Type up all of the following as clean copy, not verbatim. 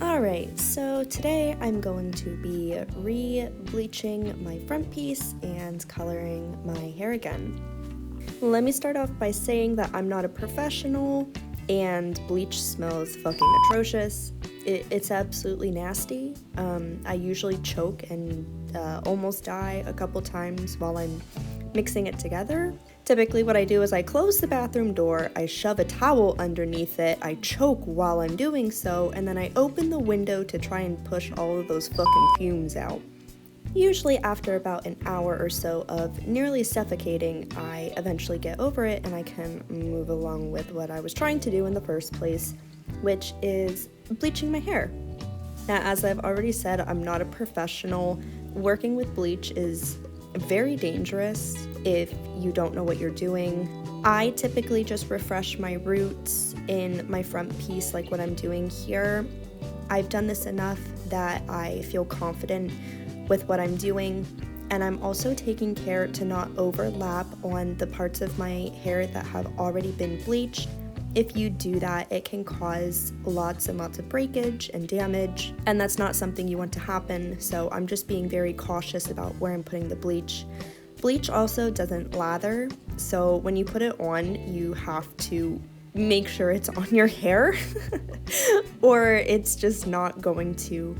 Alright, so today I'm going to be re-bleaching my front piece and coloring my hair again. Let me start off by saying that I'm not a professional and bleach smells fucking atrocious. It's absolutely nasty. I usually choke and almost die a couple times while I'm mixing it together. Typically what I do is I close the bathroom door, I shove a towel underneath it, I choke while I'm doing so, and then I open the window to try and push all of those fucking fumes out. Usually after about an hour or so of nearly suffocating, I eventually get over it and I can move along with what I was trying to do in the first place, which is bleaching my hair. Now, as I've already said, I'm not a professional. Working with bleach is very dangerous if you don't know what you're doing. I typically just refresh my roots in my front piece like what I'm doing here. I've done this enough that I feel confident with what I'm doing, and I'm also taking care to not overlap on the parts of my hair that have already been bleached. If you do that, it can cause lots and lots of breakage and damage, and that's not something you want to happen, so I'm just being very cautious about where I'm putting the bleach. Bleach also doesn't lather, so when you put it on, you have to make sure it's on your hair, or it's just not going to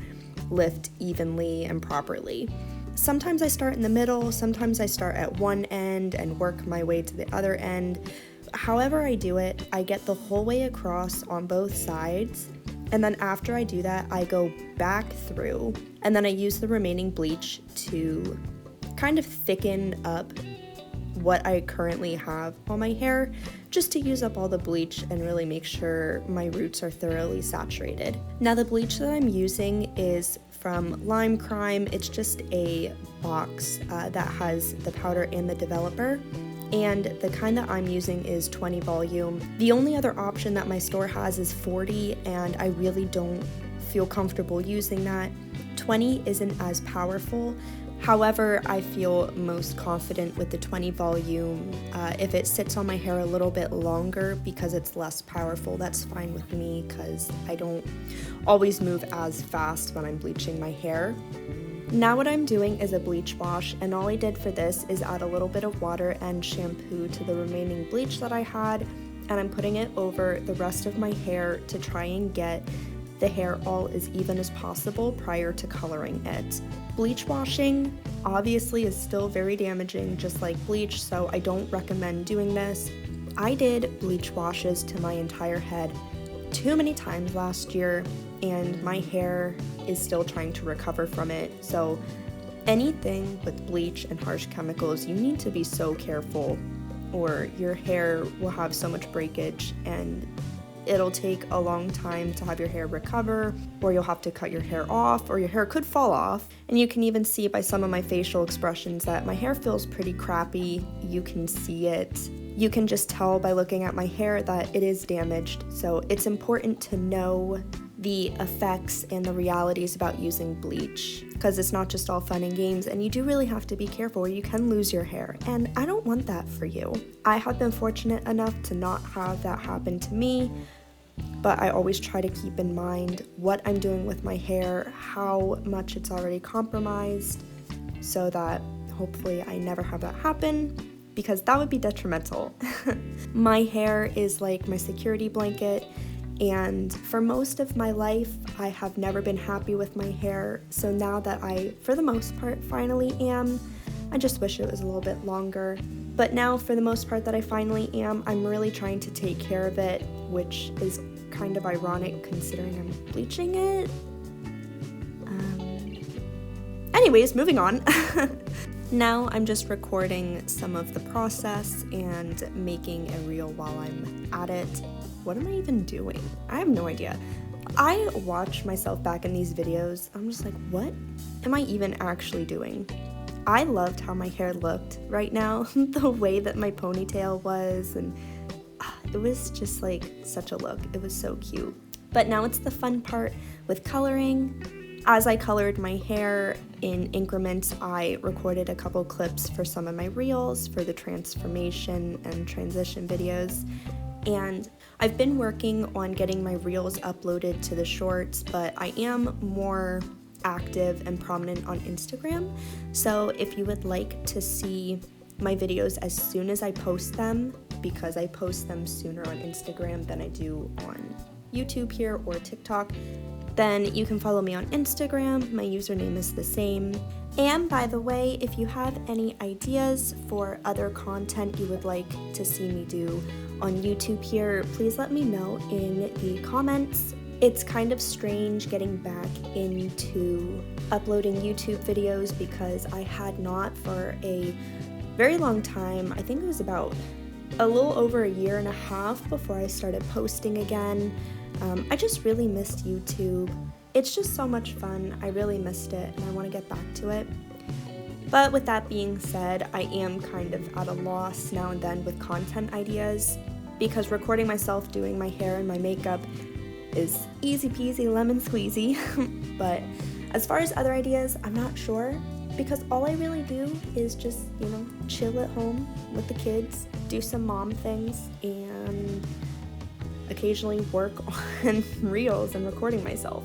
lift evenly and properly. Sometimes I start in the middle, sometimes I start at one end and work my way to the other end. However I do it, I get the whole way across on both sides, and then after I do that, I go back through, and then I use the remaining bleach to kind of thicken up what I currently have on my hair, just to use up all the bleach and really make sure my roots are thoroughly saturated. Now, the bleach that I'm using is from Lime Crime. It's just a box that has the powder and the developer, and the kind that I'm using is 20 volume. The only other option that my store has is 40, and I really don't feel comfortable using that. 20 isn't as powerful. However, I feel most confident with the 20 volume. If it sits on my hair a little bit longer because it's less powerful, that's fine with me because I don't always move as fast when I'm bleaching my hair. Now what I'm doing is a bleach wash, and all I did for this is add a little bit of water and shampoo to the remaining bleach that I had, and I'm putting it over the rest of my hair to try and get the hair all as even as possible prior to coloring it. Bleach washing obviously is still very damaging, just like bleach, so I don't recommend doing this. I did bleach washes to my entire head too many times last year, and my hair is still trying to recover from it. So anything with bleach and harsh chemicals, you need to be so careful, or your hair will have so much breakage and it'll take a long time to have your hair recover, or you'll have to cut your hair off, or your hair could fall off. And you can even see by some of my facial expressions that my hair feels pretty crappy. You can see it. You can just tell by looking at my hair that it is damaged. So it's important to know the effects and the realities about using bleach, because it's not just all fun and games, and you do really have to be careful, or you can lose your hair, and I don't want that for you. I have been fortunate enough to not have that happen to me, but I always try to keep in mind what I'm doing with my hair, how much it's already compromised, so that hopefully I never have that happen, because that would be detrimental. My hair is like my security blanket, and for most of my life, I have never been happy with my hair, so now that I, for the most part, finally am, I just wish it was a little bit longer. But now, for the most part that I finally am, I'm really trying to take care of it, which is kind of ironic considering I'm bleaching it. Anyways, moving on. Now I'm just recording some of the process and making a reel while I'm at it. What am I even doing? I have no idea. I watch myself back in these videos. I'm just like, what am I even actually doing? I loved how my hair looked right now, the way that my ponytail was, and it was just like such a look. It was so cute. But now it's the fun part with coloring. As I colored my hair in increments, I recorded a couple clips for some of my reels for the transformation and transition videos. And I've been working on getting my reels uploaded to the shorts, but I am more active and prominent on Instagram. So if you would like to see my videos as soon as I post them, because I post them sooner on Instagram than I do on YouTube here or TikTok, then you can follow me on Instagram. My username is the same. And by the way, if you have any ideas for other content you would like to see me do on YouTube here, please let me know in the comments. It's kind of strange getting back into uploading YouTube videos because I had not for a very long time. I think it was about a little over a year and a half before I started posting again. I just really missed YouTube. It's just so much fun. I really missed it and I want to get back to it. But with that being said, I am kind of at a loss now and then with content ideas because recording myself doing my hair and my makeup is easy peasy lemon squeezy. But as far as other ideas, I'm not sure because all I really do is just, chill at home with the kids, do some mom things, and occasionally work on reels and recording myself.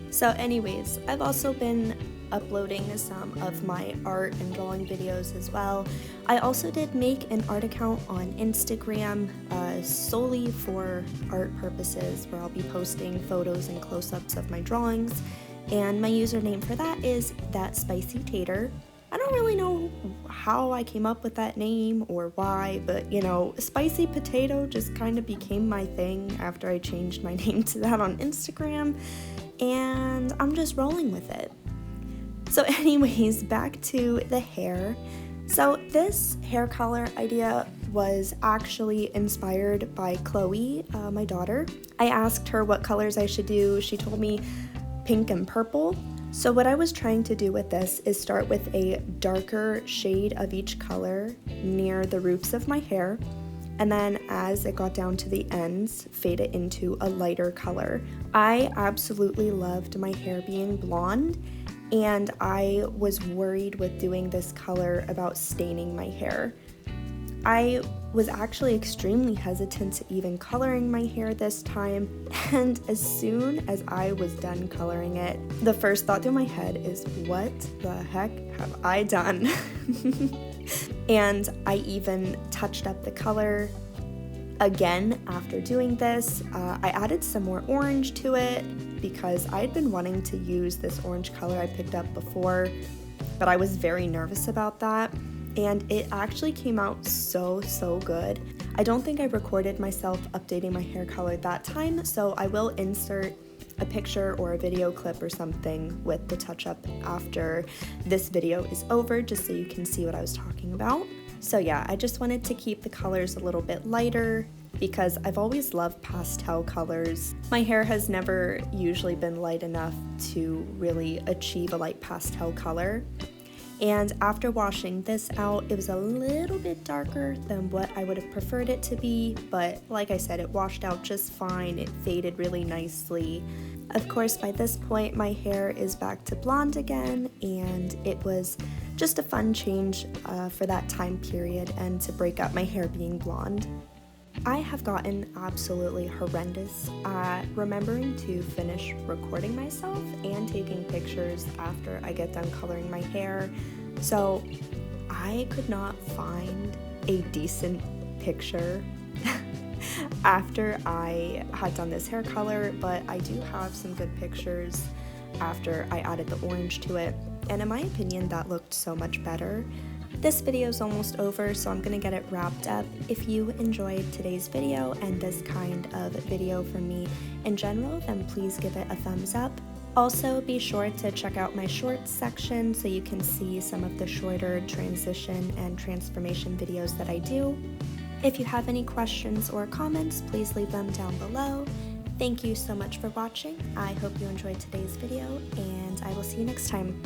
So anyways, I've also been uploading some of my art and drawing videos as well. I also did make an art account on Instagram solely for art purposes, where I'll be posting photos and close-ups of my drawings, and my username for that is thatspicytater. I don't really know how I came up with that name or why, but spicy potato just kind of became my thing after I changed my name to that on Instagram, and I'm just rolling with it. So anyways, back to the hair. So this hair color idea was actually inspired by Chloe, my daughter. I asked her what colors I should do. She told me pink and purple. So what I was trying to do with this is start with a darker shade of each color near the roots of my hair, and then as it got down to the ends, fade it into a lighter color. I absolutely loved my hair being blonde, and I was worried with doing this color about staining my hair. I was actually extremely hesitant to even coloring my hair this time, and as soon as I was done coloring it, the first thought through my head is, what the heck have I done? And I even touched up the color again after doing this. I added some more orange to it because I'd been wanting to use this orange color I picked up before, but I was very nervous about that. And it actually came out so good. I don't think I recorded myself updating my hair color that time, so I will insert a picture or a video clip or something with the touch-up after this video is over, just so you can see what I was talking about. So yeah, I just wanted to keep the colors a little bit lighter because I've always loved pastel colors. My hair has never usually been light enough to really achieve a light pastel color. And after washing this out, it was a little bit darker than what I would have preferred it to be, but like I said, it washed out just fine. It faded really nicely. Of course, by this point, my hair is back to blonde again, and it was just a fun change for that time period and to break up my hair being blonde. I have gotten absolutely horrendous at remembering to finish recording myself and taking pictures after I get done coloring my hair. So I could not find a decent picture after I had done this hair color, but I do have some good pictures after I added the orange to it, and in my opinion that looked so much better. This video is almost over, so I'm gonna get it wrapped up. If you enjoyed today's video and this kind of video from me in general, then please give it a thumbs up. Also, be sure to check out my shorts section so you can see some of the shorter transition and transformation videos that I do. If you have any questions or comments, please leave them down below. Thank you so much for watching. I hope you enjoyed today's video, and I will see you next time.